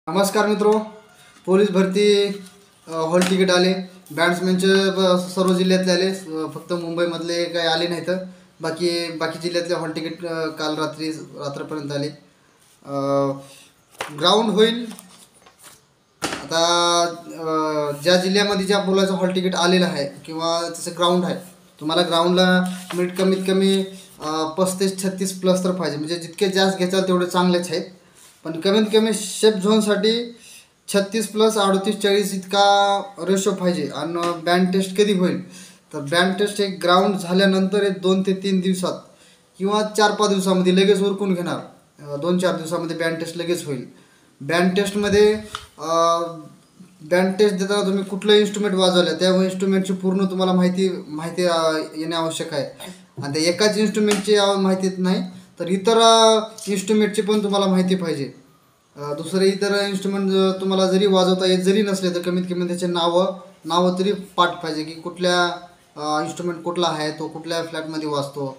नमस्कार मित्रो. पोलीस भरती हॉल तिकीट आले. बॅट्समॅनचे सर्व जिल्ह्यातले आले. फक्त मुंबईमधले काही आले नाहीत. बाकी जिल्ह्यातले हॉल तिकीट काल रात्रपर्यंत आले. ग्राउंड होईल आता. ज्या जिल्ह्यामध्ये ज्या मुलाचं हॉल तिकीट आलेलं आहे किंवा त्याचं ग्राउंड आहे, तुम्हाला ग्राउंडला कमीत कमी 35-36 प्लस तर पाहिजे. म्हणजे जितके जास्त घेताल तेवढे चांगलेच आहेत. पण कमीत कमी शेफ झोनसाठी 36 प्लस 38-40 इतका रेशो पाहिजे. आणि बँड टेस्ट कधी होईल तर बँड टेस्ट एक ग्राउंड झाल्यानंतर 2 ते 3 दिवसात किंवा 4-5 दिवसामध्ये लगेच उरकून घेणार. 2-4 दिवसामध्ये बँड टेस्ट लगेच होईल. बँड टेस्टमध्ये बँड टेस्ट देताना तुम्ही कुठलं इन्स्ट्रुमेंट वाजवलं त्या इन्स्ट्रुमेंटची पूर्ण तुम्हाला माहिती येणे आवश्यक आहे. आणि त्या एकाच इन्स्ट्रुमेंटची माहिती नाही तर इतर इन्स्ट्रुमेंटची पण तुम्हाला माहिती पाहिजे. दुसरे इतर इन्स्ट्रुमेंट तुम्हाला जरी वाजवता येत जरी नसले तर कमीत कमी त्याचे नावं तरी पाठ पाहिजे की कुठल्या इन्स्ट्रुमेंट कुठला आहे, तो कुठल्या फ्लॅटमध्ये वाजतो.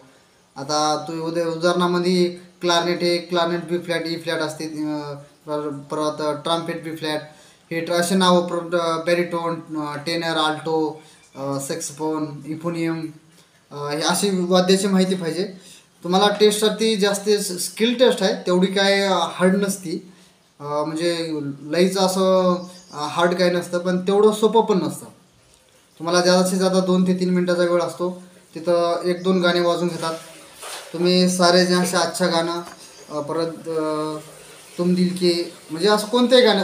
आता तो उदाहरणामध्ये क्लारनेट बी फ्लॅट, ई फ्लॅट असते. परत ट्रम्पेट बी फ्लॅट, हे असे नावं. परत बॅरिटोन, टेनर, आल्टो, सॅक्सोफोन, इफोनियम, हे अशी वाद्याची माहिती पाहिजे. तुम्हाला टेस्टसाठी जास्त स्किल टेस्ट आहे, तेवढी काय हार्ड नसती. म्हणजे लईच असं हार्ड काय नसतं, पण तेवढं सोपं पण नसतं. तुम्हाला जास्तीत जास्त 2 ते 3 मिनटाचा वेळ असतो. तिथं 1-2 गाणे वाजून घेतात तुम्ही. सारे जहाँ से अच्छा गाणं, परत तुम दिल के, म्हणजे असं कोणतंही गाणं.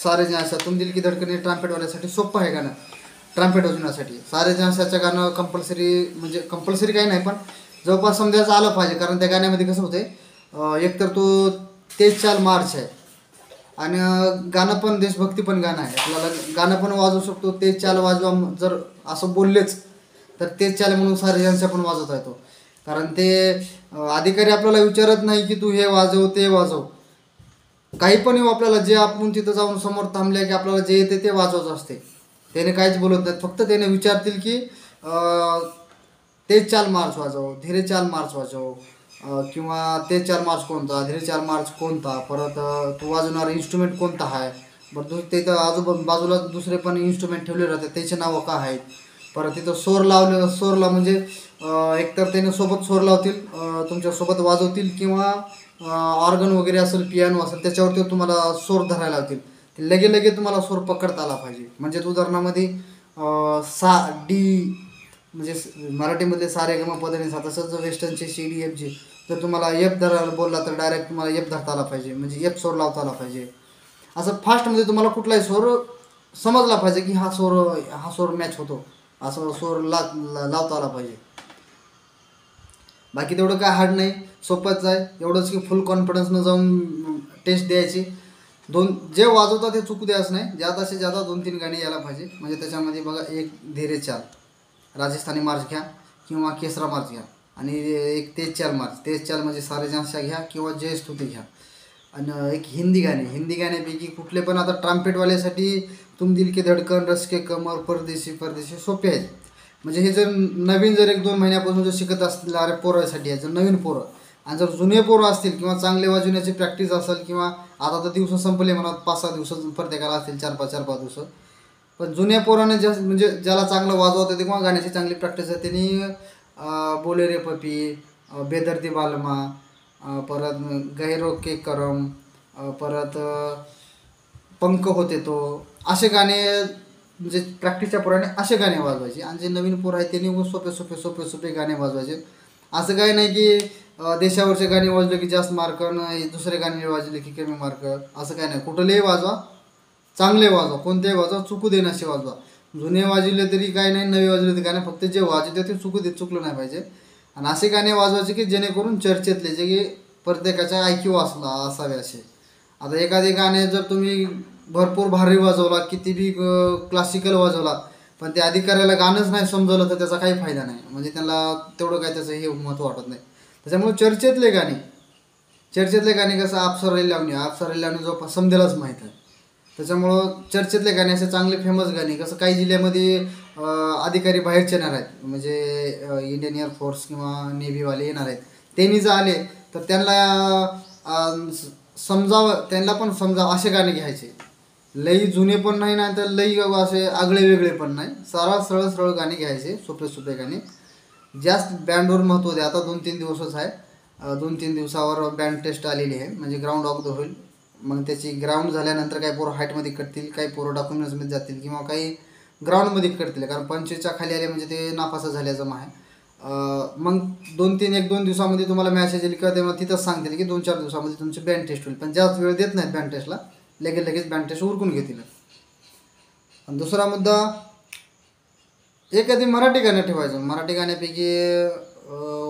सारे जहाँ से, तुम दिल की धडकने ट्रम्पेटवाल्यासाठी सोपं आहे गाणं. ट्रम्पेट वाजवण्यासाठी सारे जहाँ से अच्छा गाणं म्हणजे कंपल्सरी काही नाही, पण जवळपास समजायचं आलं पाहिजे. कारण त्या गाण्यामध्ये कसं होतं, एकतर तो तेज चाल मार्च आहे आणि गाणं पण देशभक्ती पण गाणं आहे. आपल्याला गाणं पण वाजवू शकतो. तेज चाल वाजवा जर असं बोललेच तर तेज चाल म्हणून सारे जण पण वाजवता येतो. कारण ते अधिकारी आपल्याला विचारत नाही की तू हे वाजव ते वाजव. काही पण येऊ, आपल्याला जे आपण तिथं जाऊन समोर थांबले की आपल्याला जे येते ते वाजवायचं असते. त्याने काहीच बोलत नाहीत. फक्त त्याने विचारतील की तेज चाल मार्च वाजव, धीरे चाल मार्च वाजव, किंवा तेज चाल मार्च कोणता, धीरे चाल मार्च कोणता, परत तू वाजवणारा इन्स्ट्रुमेंट कोणता आहे. बरं तिथं बाजूला दुसरे पण इन्स्ट्रुमेंट ठेवले राहतात, त्याचे नावं काय आहेत. परत तिथं सोरला म्हणजे एकतर त्याने सोबत सोर लावतील, तुमच्यासोबत वाजवतील, किंवा ऑर्गन वगैरे असेल, पियानो असेल, त्याच्यावरती तुम्हाला सूर धरायला लावतील. लगे तुम्हाला सूर पकडता आला पाहिजे. म्हणजे उदाहरणामध्ये सा डी, म्हणजे मराठीमधले सारे गम पदनी सा, तसंच वेस्टर्नचे CDFG. जर तुम्हाला एफ धरायला बोलला तर डायरेक्ट तुम्हाला एफ धरता आला पाहिजे, म्हणजे एफ सूर लावता आला पाहिजे. असं फास्टमध्ये तुम्हाला कुठलाही सूर समजला पाहिजे की हा सूर मॅच होतो, असं सूर लावता आला पाहिजे. बाकी तेवढं काय हार्ड नाही, सोपंच आहे. एवढंच की फुल कॉन्फिडन्सनं जाऊन टेस्ट द्यायची. जे वाजवतात ते चुकू द्यायचं नाही. जादासे जादा 2-3 गाणी यायला पाहिजे. म्हणजे त्याच्यामध्ये बघा, एक धीरे चाल राजस्थानी मार्च घ्या किंवा केसरा मार्च घ्या, आणि एक तेज चाल म्हणजे सारे जहां घ्या किंवा जय स्तुती घ्या. आणि एक हिंदी गाण्यापैकी कुठले पण. आता ट्रम्पेटवाल्यासाठी तुम दिल के धडकन, रस के कमर, परदेशी सोपे आहेत. म्हणजे हे जर नवीन 1-2 महिन्यापासून जर शिकत असणाऱ्या पोरासाठी आहे, जर नवीन पोरं. आणि जर जुने पोरं असतील किंवा चांगले वाजवण्याची प्रॅक्टिस असेल, किंवा आता तर दिवस संपले म्हणा, 5-6 दिवस प्रत्येकाला असतील, 4-5 दिवस. पण जुन्या पोराने म्हणजे ज्याला चांगलं वाजवतं ते किंवा गाण्याची चांगली प्रॅक्टिस आहे, त्यांनी बोले रे पपी, बेदर्दी बालमा, परत गैरो के करम, परत पंख होते तो, असे गाणे, म्हणजे प्रॅक्टिसच्या पोराने असे गाणे वाजवायचे. आणि जे नवीन पोरं आहेत त्यांनी सोपे गाणे वाजवायचे. असं काही नाही की देशावरचे गाणे वाजले की जास्त मार्क आणि दुसरे गाणे वाजले की कमी मार्क, असं काही नाही. कुठलेही वाजवा, चांगले वाजवा, कोणतेही वाजवा, चुकू देण्याशी वाजवा. जुने वाजवले तरी काय नाही, नवे वाजवले तरी काय नाही, फक्त जे वाजवते ते चुकलं नाही पाहिजे. आणि असे गाणे वाजवायचे की जेणेकरून चर्चेतले, जे की प्रत्येकाच्या IQ असावे असे. आता एखादे गाणे जर तुम्ही भरपूर भारी वाजवला, किती बी क्लासिकल वाजवला, पण त्या अधिकाऱ्याला गाणंच नाही समजवलं तर त्याचा काही फायदा नाही. म्हणजे त्याला तेवढं काय त्याचं हे महत्त्व वाटत नाही. त्याच्यामुळे चर्चेतले गाणे कसं अप्सरा लावणी जो समजेलाच माहीत आहे. त्याच्यामुळं चर्चेतले गाणे, असे चांगले फेमस गाणे. कसं काही जिल्ह्यामध्ये अधिकारी बाहेरचे येणार आहेत, म्हणजे इंडियन एअरफोर्स किंवा नेव्हीवाले येणार आहेत. त्यांनी जर आले तर त्यांना समजावं, त्यांना पण समजावं असे गाणे घ्यायचे. लई जुने पण नाही, नाही तर लई असे आगळे वेगळे पण नाही, सरळ सरळ गाणे घ्यायचे, सोपे सोपे गाणे. जास्त बँडवर महत्त्व द्या. आता 2-3 दिवसच आहे. 2-3 दिवसावर बँड टेस्ट आलेली आहे, म्हणजे ग्राउंड अगोदर होईल. मग त्याची ग्राउंड झाल्यानंतर काही पोरं हाईटमध्ये करतील, काही पोरं डॉक्युमेंट्समध्ये जातील किंवा काही ग्राउंडमध्ये करतील, कारण 25च्या खाली आले म्हणजे ते नापास झाल्याचं आहे. मग 1-2 दिवसामध्ये तुम्हाला मॅसेज येईल किंवा तेव्हा तिथंच सांगतील की 2-4 दिवसामध्ये तुमची बँड टेस्ट होईल. पण जास्त वेळ देत नाहीत बँड टेस्टला, लगेच बँड टेस्ट उरकून घेतील. आणि दुसरा मुद्दा, एखादी मराठी गाणं ठेवायचं. मराठी गाण्यापैकी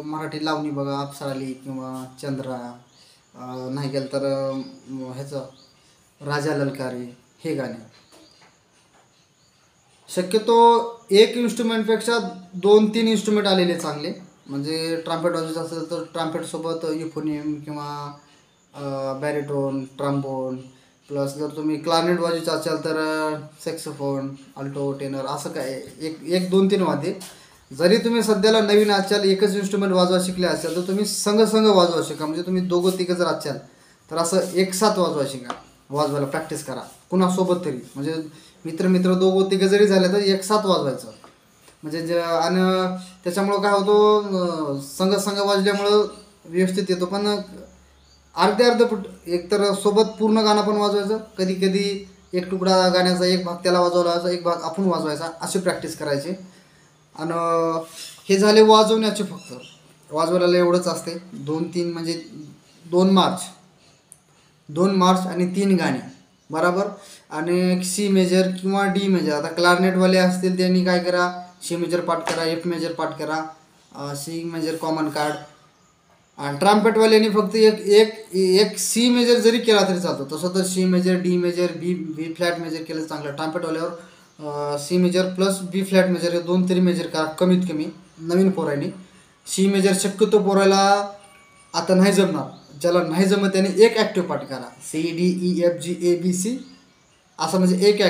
मराठी लावणी बघा, अप्सराली किंवा चंद्रा, नाही गेलं तर ह्याचं राजा ललकारी, हे गाणे. शक्यतो एक इन्स्ट्रुमेंटपेक्षा 2-3 इन्स्ट्रुमेंट आलेले चांगले. म्हणजे ट्राम्पेट वाजवायचं असेल तर ट्राम्पेटसोबत युफोनियम किंवा बॅरिटोन, ट्रम्बोन, प्लस जर तुम्ही क्लारनेट वाजवायचं असाल तर सॅक्सोफोन, अल्टो, टेनर, असं काय एक 2-3 वाद्ये. जरी तुम्ही सध्याला नवीन असाल, एकच इन्स्ट्रुमेंट वाजवा शिकले असाल तर तुम्ही संघ वाजवा शिका. म्हणजे तुम्ही 2-3 जर असाल तर असं एक साथ वाजवा शिका, वाजवायला प्रॅक्टिस करा कुणासोबत तरी. म्हणजे मित्र 2-3 जरी झाले तर एक साथ वाजवायचं. म्हणजे आणि त्याच्यामुळं काय होतं, संघ वाजल्यामुळं व्यवस्थित येतो. पण अर्धे फुट एकतर सोबत पूर्ण गाणं पण वाजवायचं, कधी एक तुकडा गाण्याचा एक भाग त्याला वाजवला, एक भाग आपण वाजवायचा, अशी प्रॅक्टिस करायची. आणि हे झाले वाजवण्याचे. फक्त वाजवायला एवढंच असते. 2-3 म्हणजे 2 मार्च आणि 3 गाणी बरोबर. आणि सी मेजर किंवा डी मेजर. आता क्लारनेटवाले असतील त्यांनी काय करा, सी मेजर पाठ करा, एफ मेजर पाठ करा, सी मेजर कॉमन कार्ड. आणि ट्राम्पेटवाल्यांनी फक्त एक सी मेजर जरी केला तरी चालतो. तसं तर सी मेजर, डी मेजर, बी फ्लॅट मेजर केलं चांगलं. ट्राम्पेटवाल्यावर सी मेजर प्लस बी फ्लॅट मेजर, हे 2 तरी मेजर करा कमीत कमी नवीन पोरांनी. सी मेजर शक्यतो पोरायला आता नाही जमणार. ज्याला नाही जमत त्याने एक ॲक्टिव्ह पाठ करा, CDEFGABC असं, म्हणजे एक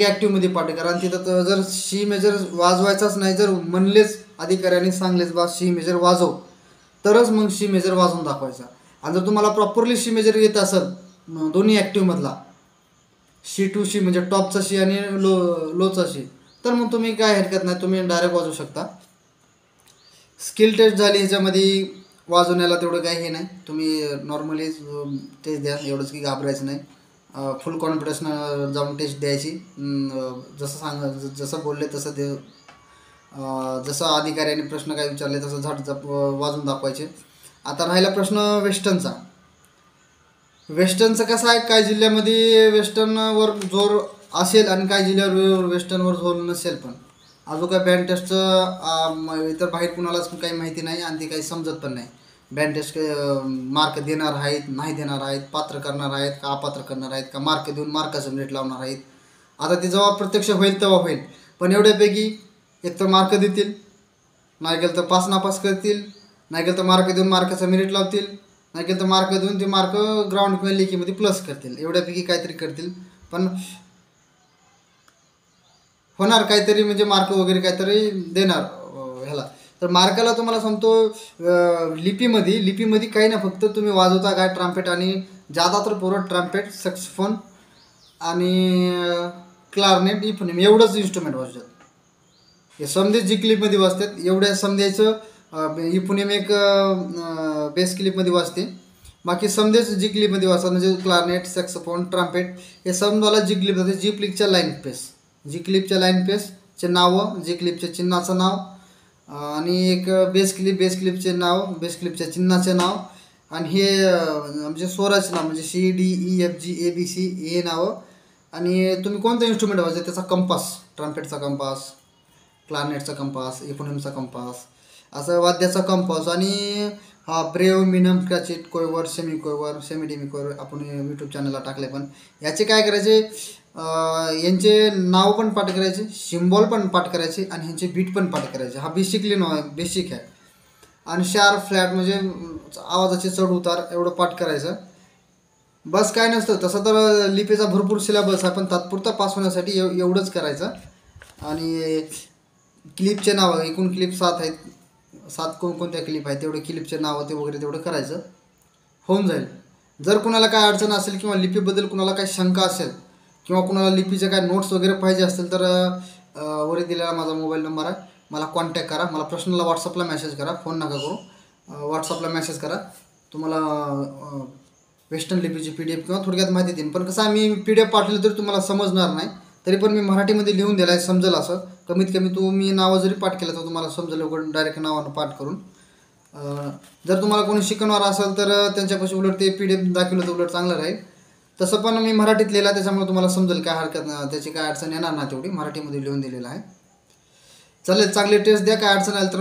ॲक्टिव्हमध्ये पाठ करा. आणि तिथं जर सी मेजर वाजवायचाच नाही, जर म्हणलेच अधिकाऱ्यांनी सांगलेच बा सी मेजर वाजव, तरच मग सी मेजर वाजवून दाखवायचा. आणि जर तुम्हाला प्रॉपरली सी मेजर येत असेल दोन्ही ॲक्टिव्हमधला, सी टू सी म्हणजे टॉपचा सी आणि लोचा सी, तर मग तुम्ही काय हरकत नाही, तुम्ही डायरेक्ट वाजवू शकता. स्किल टेस्ट झाली ह्याच्यामध्ये, वाजवण्याला तेवढं काही हे नाही. तुम्ही नॉर्मली टेस्ट द्या, एवढंच की घाबरायचं नाही. फुल कॉन्फिडन्सनं जाऊन टेस्ट द्यायची. जसं बोलले तसं ते, जसं अधिकाऱ्यांनी प्रश्न काय विचारले तसं झटझप वाजून दाखवायचे. आता राहिला प्रश्न वेस्टर्नचं कसं आहे, काही जिल्ह्यामध्ये वेस्टर्नवर जोर असेल आणि काही जिल्ह्यावर वेस्टर्नवर जोर नसेल. पण अजून काय बँड टेस्टचं इतर बाहेर कुणालाच काही माहिती नाही आणि ते काही समजत पण नाही. बँड टेस्ट मार्क देणार आहेत, नाही देणार आहेत, पात्र करणार आहेत का अपात्र करणार आहेत, का मार्क देऊन मार्काचं रेट लावणार आहेत. आता ते जेव्हा प्रत्यक्ष होईल तेव्हा होईल. पण एवढ्यापैकी एकतर मार्क देतील, नाही गेलं तर पास नापास करतील, नाही गेलं तर मार्क देऊन मार्काचा मेरिट लावतील, नाही गेलं तर मार्क देऊन ते मार्क ग्राउंड किंवा लेखीमध्ये प्लस करतील. एवढ्यापैकी काहीतरी करतील. पण होणार काहीतरी, म्हणजे मार्क वगैरे काहीतरी देणार ह्याला. तर मार्काला तुम्हाला सांगतो, लिपीमध्ये काही ना, फक्त तुम्ही वाजवता काय ट्राम्पेट, आणि जादा तर पोरं ट्राम्पेट, सॅक्सोफोन आणि क्लारनेट, युफोनियम एवढंच इन्स्ट्रुमेंट वाजवतात. हे समजेच जी क्लिपमध्ये वाजतात एवढ्या समजायचं. युफोनियम एक बेस क्लिपमध्ये वाजते, बाकी समजेच जी क्लिपमध्ये वाजतात. म्हणजे क्लारनेट, सॅक्सोफोन, ट्राम्पेट हे समजाला जी क्लिप जाते, जी क्लिपच्या लाईन पेसचे नावं, जी क्लिपच्या चिन्हाचं नाव, आणि एक बेस क्लिपचे नाव, बेस क्लिपच्या चिन्हाचे नाव, आणि हे म्हणजे स्वराचे नाव, म्हणजे CDEFGABC हे नावं. आणि तुम्ही कोणतं इन्स्ट्रुमेंट वाजवता त्याचा कंपास, ट्राम्पेटचा कंपास, क्लारनेटचा कंपास, युफोनियमचा कंपास, असं वाद्याचा कंपास. आणि breve, minim, crotchet, quaver, semi quaver, semi demi quaver आपण यूट्यूब चॅनलला टाकले. पण याचे काय करायचे, यांचे नाव पण पाठ करायचे, सिम्बॉल पण पाठ करायचे, आणि ह्यांचे बीट पण पाठ करायचे. हा बेसिक आहे. आणि शार्प फ्लॅट म्हणजे आवाजाचे चढ उतार एवढं पाठ करायचं. बस काय नसतं. तसं तर लिपीचा भरपूर सिलेबस आहे, पण तात्पुरता पास होण्यासाठी एवढंच करायचं. आणि क्लिपचे नाव, एकूण क्लिप 7 आहेत, 7 कोणत्या क्लिप आहेत तेवढे क्लिपचे नाव ते वगैरे तेवढं करायचं, होऊन जाईल. जर कुणाला काय अडचण असेल किंवा लिपीबद्दल कुणाला काही शंका असेल किंवा कुणाला लिपीचे काय नोट्स वगैरे पाहिजे असतील तर वरी दिलेला माझा मोबाईल नंबर आहे, मला कॉन्टॅक्ट करा. मला पर्सनलला व्हॉट्सअपला मेसेज करा, फोन नका करू. व्हॉट्सअपला मेसेज करा. तुम्हाला वेस्टर्न लिपीची PDF किंवा थोडक्यात माहिती देईन. पण कसं मी PDF पाठवलं तरी तुम्हाला समजणार नाही, तरी पण मी मराठीमध्ये लिहून दिला आहे, समजेल असं. कमीत कमी तुम्ही नावं जरी पाठ केलं तर तुम्हाला समजेल, डायरेक्ट नावानं पाठ करून. जर तुम्हाला कोणी शिकवणार असेल तर त्यांच्यापाशी उलट ते PDF दाखवलं तर उलट चांगलं राहील. तसं पण मी मराठीत लिहिला त्याच्यामुळे तुम्हाला समजेल, काय हरकत नाही, त्याची काय अडचण येणार ना, तेवढी मराठीमध्ये लिहून दिलेलं आहे. चालेल, चांगले टेस्ट द्या. काय अडचण आली तर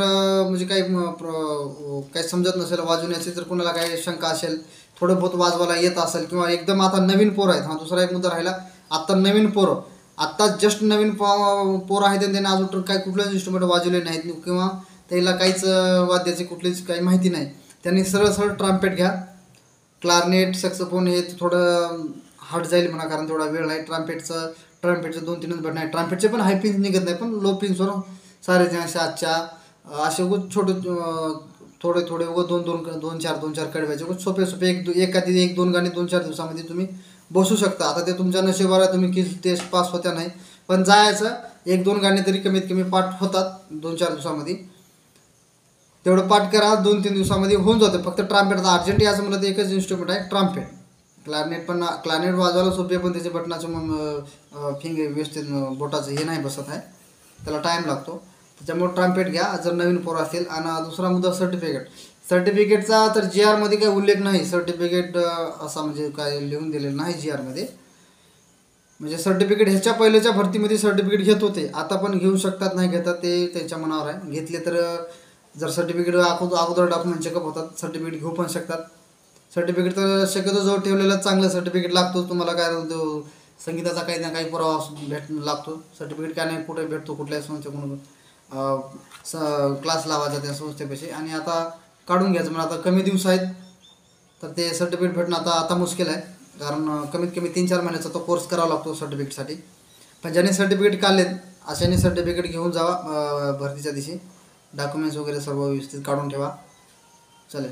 म्हणजे काही समजत नसेल वाजवण्याची, जर कोणाला काही शंका असेल, थोडं बहुत वाजवायला येत असेल किंवा एकदम आता नवीन पोरं आहेत. दुसरा एक मुद्दा राहिला, आत्ता नवीन पोरं, आत्ता जस्ट नवीन पोरं आहेत आणि त्यांनी अजून काही कुठलंच इन्स्ट्रुमेंट वाजवले नाहीत किंवा त्याला काहीच वाद्याची कुठलीच काही माहिती नाही, त्यांनी सरळ सरळ ट्रम्पेट घ्या. क्लारनेट, सॅक्सोफोन हे थोडं हार्ड जाईल म्हणा, कारण थोडा वेळ आहे. ट्रम्पेटचं 2-3च बटन आहे. ट्रम्पेटचे पण हाय पिन्स निघत नाही, पण लो पिन्सवर सारे जे आजच्या असे छोटे थोडे थोडे 2-4 कडव्याचे सोपे 1-2 गाणी 2-4 दिवसामध्ये तुम्ही बसू शकता. आता ते तुमच्या नशिबावर आहे, तुम्ही किती टेस्ट पास होत्या नाही, पण जायचं 1-2 गाणी तरी कमीत कमी पाठ होतात 2-4 दिवसामध्ये. तेवढं पाठ करा, 2-3 दिवसामध्ये होऊन जातं. फक्त ट्रम्पेट, आता अर्जंट याचं म्हणलं तर एकच इन्स्ट्रुमेंट आहे ट्रम्पेट. क्लारनेट वाजवायला सोपे, पण त्याचे बटनाचं फिंगर व्यवस्थित बोटाचं हे नाही बसत आहे, त्याला टाईम लागतो. त्याच्यामुळे ट्रम्पेट घ्या जर नवीन पोरं असतील. आणि दुसरा मुद्दा सर्टिफिकेटचा तर GR मध्ये काही उल्लेख नाही. सर्टिफिकेट असा म्हणजे काय लिहून दिलेलं नाही GR मध्ये. म्हणजे सर्टिफिकेट ह्याच्या पहिल्याच्या भरतीमध्ये सर्टिफिकेट घेत होते, आता पण घेऊ शकतात, नाही घेतात ते त्यांच्या मनावर आहे. घेतले तर जर सर्टिफिकेट अगोदर डॉक्युमेंट चेकअप होतात, सर्टिफिकेट घेऊ पण शकतात. सर्टिफिकेट तर शक्यतो जवळ ठेवलेलं चांगलं. सर्टिफिकेट लागतो तुम्हाला, काय संगीताचा काही ना काही पुरावा लागतो. सर्टिफिकेट काय नाही कुठे भेटतो, कुठल्याही संस्थेकडून क्लास लावायचा त्या संस्थेपाशी, आणि आता काढून घ्यायचं. म्हणजे आता कमी दिवस आहेत तर ते सर्टिफिकेट भेटणं आता मुश्किल आहे, कारण कमीत कमी 3-4 महिन्याचा तो कोर्स करावा लागतो सर्टिफिकेटसाठी. पण ज्यांनी सर्टिफिकेट काढलेत अशाने सर्टिफिकेट घेऊन जावा भरतीच्या दिवशी. डॉक्युमेंट्स वगैरे सर्व व्यवस्थित काढून ठेवा. चालेल.